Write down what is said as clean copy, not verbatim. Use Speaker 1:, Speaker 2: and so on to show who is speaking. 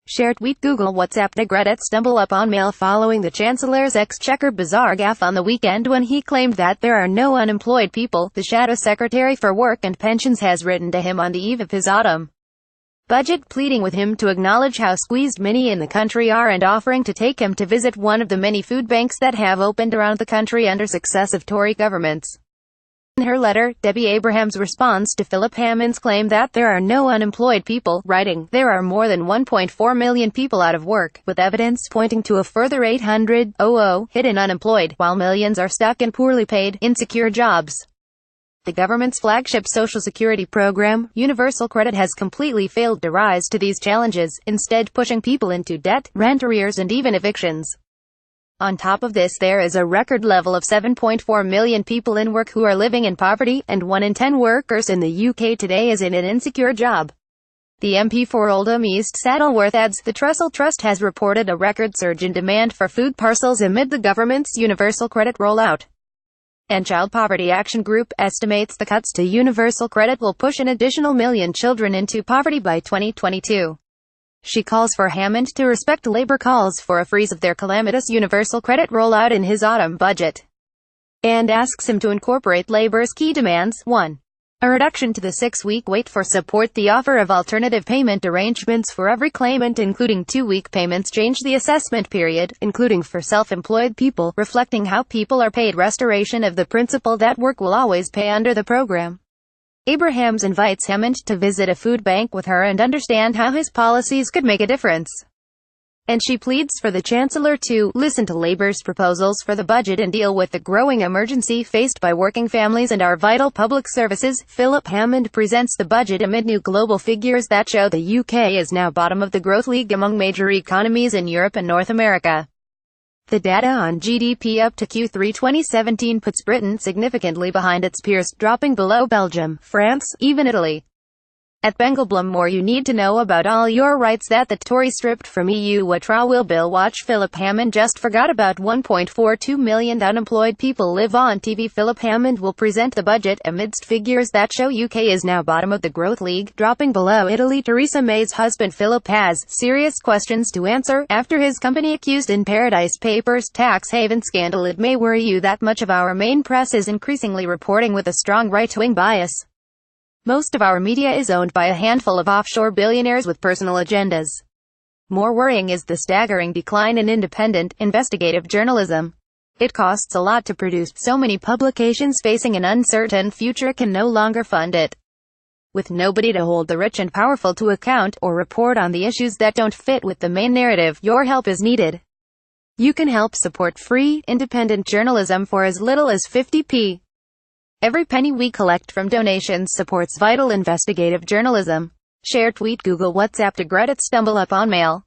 Speaker 1: Share tweet Google WhatsApp to Reddit stumble upon mail following the Chancellor's Exchequer bizarre gaffe on the weekend when he claimed that there are no unemployed people. The Shadow Secretary for Work and Pensions has written to him on the eve of his autumn budget, pleading with him to acknowledge how squeezed many in the country are and offering to take him to visit one of the many food banks that have opened around the country under successive Tory governments. In her letter, Debbie Abrahams responds to Philip Hammond's claim that there are no unemployed people, writing, "There are more than 1.4 million people out of work, with evidence pointing to a further 800,000 hidden unemployed, while millions are stuck in poorly paid, insecure jobs." The government's flagship Social Security program, Universal Credit, has completely failed to rise to these challenges, instead pushing people into debt, rent arrears and even evictions. On top of this, there is a record level of 7.4 million people in work who are living in poverty, and 1 in 10 workers in the UK today is in an insecure job. The MP for Oldham East Saddleworth adds, the Trussell Trust has reported a record surge in demand for food parcels amid the government's Universal Credit rollout. And Child Poverty Action Group estimates the cuts to Universal Credit will push an additional million children into poverty by 2022. She calls for Hammond to respect Labour calls for a freeze of their calamitous Universal Credit rollout in his autumn budget, and asks him to incorporate Labour's key demands. 1. A reduction to the 6-week wait for support, the offer of alternative payment arrangements for every claimant including 2-week payments, change the assessment period, including for self-employed people, reflecting how people are paid, restoration of the principle that work will always pay under the program. Abrahams invites Hammond to visit a food bank with her and understand how his policies could make a difference. And she pleads for the Chancellor to listen to Labour's proposals for the budget and deal with the growing emergency faced by working families and our vital public services. Philip Hammond presents the budget amid new global figures that show the UK is now bottom of the growth league among major economies in Europe and North America. The data on GDP up to Q3 2017 puts Britain significantly behind its peers, dropping below Belgium, France, even Italy. At Bengelblum, more you need to know about all your rights that the Tories stripped from EU. A trial bill. Watch Philip Hammond just forgot about 1.42 million unemployed people live on TV. Philip Hammond will present the budget amidst figures that show UK is now bottom of the growth league, dropping below Italy. Theresa May's husband Philip has serious questions to answer after his company accused in Paradise Papers tax haven scandal. It may worry you that much of our main press is increasingly reporting with a strong right-wing bias. Most of our media is owned by a handful of offshore billionaires with personal agendas. More worrying is the staggering decline in independent, investigative journalism. It costs a lot to produce, so many publications facing an uncertain future can no longer fund it. With nobody to hold the rich and powerful to account, or report on the issues that don't fit with the main narrative, your help is needed. You can help support free, independent journalism for as little as 50p. Every penny we collect from donations supports vital investigative journalism. Share tweet Google WhatsApp to Reddit stumble upon mail.